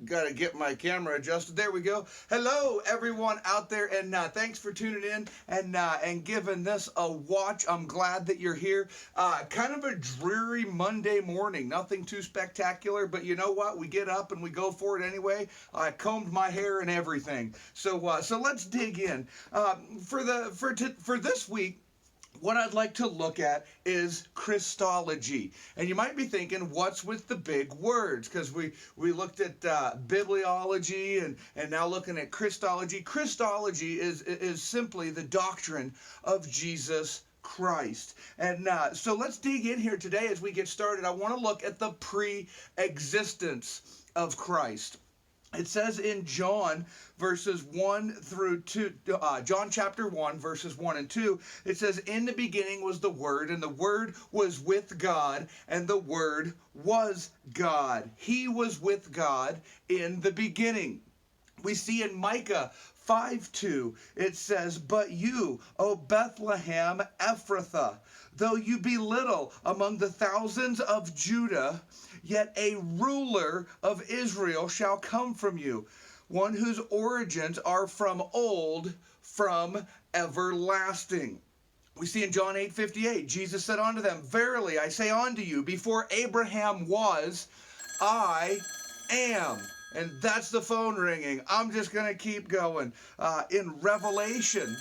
Got to get my camera adjusted. There we go. Hello, everyone out there, and thanks for tuning in and giving this a watch. I'm glad that you're here. Kind of a dreary Monday morning. Nothing too spectacular, but you know what? We get up and we go for it anyway. I combed my hair and everything. So let's dig in. For this week, what I'd like to look at is Christology. And you might be thinking, what's with the big words? Because we looked at bibliology and now looking at Christology. Christology is simply the doctrine of Jesus Christ. And so let's dig in here today as we get started. I want to look at the pre-existence of Christ. It says in John verses 1 through 2, John chapter 1 verses 1 and 2, it says, "In the beginning was the Word, and the Word was with God, and the Word was God. He was with God in the beginning." We see in Micah 5:2, it says, "But you, O Bethlehem Ephrathah, though you be little among the thousands of Judah, yet a ruler of Israel shall come from you, one whose origins are from old, from everlasting." We see in John 8:58, Jesus said unto them, "Verily I say unto you, before Abraham was, I am." And that's the phone ringing. I'm just going to keep going. In Revelation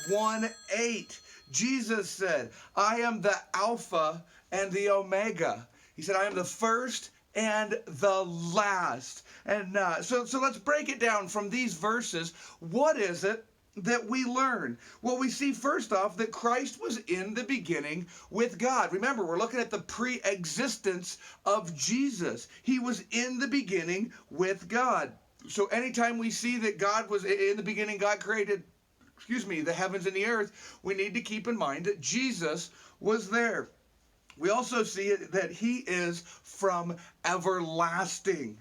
1:8, Jesus said, "I am the Alpha and the Omega." He said, "I am the first and the last." And so let's break it down from these verses. What is it that we learn? Well, we see first off that Christ was in the beginning with God. Remember, we're looking at the pre-existence of Jesus. He was in the beginning with God. So anytime we see that God was in the beginning, God created, the heavens and the earth, we need to keep in mind that Jesus was there. We also see that he is from everlasting.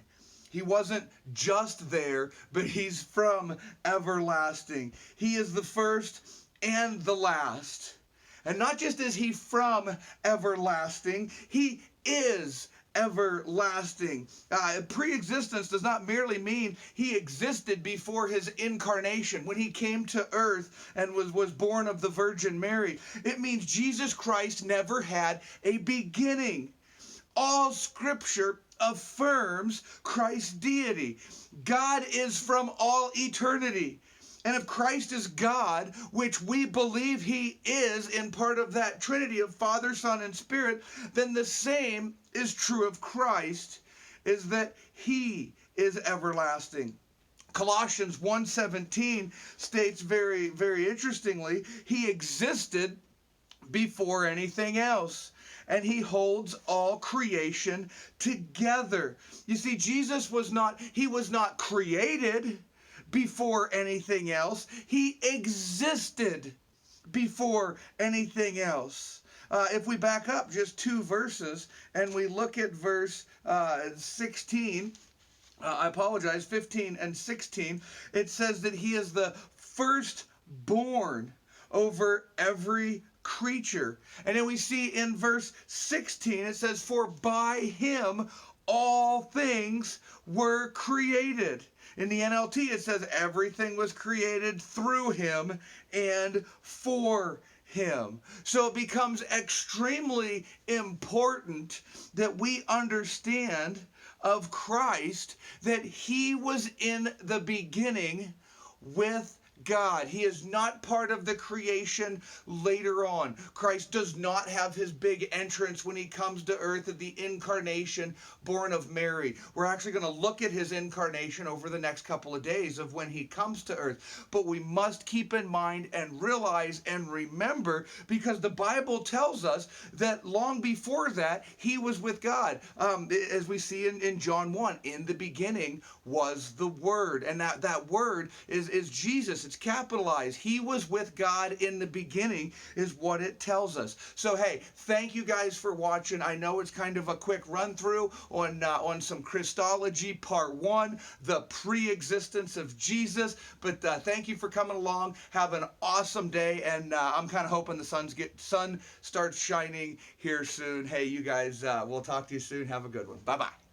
He wasn't just there, but he's from everlasting. He is the first and the last. And not just is he from everlasting, he is everlasting. Pre-existence does not merely mean he existed before his incarnation, when he came to earth and was born of the Virgin Mary. It means Jesus Christ never had a beginning. All Scripture affirms Christ's deity. God is from all eternity. And if Christ is God, which we believe he is in part of that Trinity of Father, Son, and Spirit, then the same is true of Christ, is that he is everlasting. Colossians 1:17 states very, very interestingly, he existed before anything else, and he holds all creation together. You see, Jesus was not created before anything else. He existed before anything else. If we back up just 2 verses and we look at verse 16, 15 and 16, it says that he is the firstborn over every creature. And then we see in verse 16, it says, "For by him all things were created." In the NLT, it says everything was created through him and for him. So it becomes extremely important that we understand of Christ that he was in the beginning with God. He is not part of the creation later on. Christ does not have his big entrance when he comes to earth at the incarnation, born of Mary. We're actually going to look at his incarnation over the next couple of days of when he comes to earth. But we must keep in mind and realize and remember, because the Bible tells us that long before that, he was with God. As we see in John 1, in the beginning was the Word. And that Word is Jesus. It's capitalized. He was with God in the beginning is what it tells us. So, hey, thank you guys for watching. I know it's kind of a quick run through on some Christology part 1, the pre-existence of Jesus. But thank you for coming along. Have an awesome day. And I'm kind of hoping the sun starts shining here soon. Hey, you guys, we'll talk to you soon. Have a good one. Bye-bye.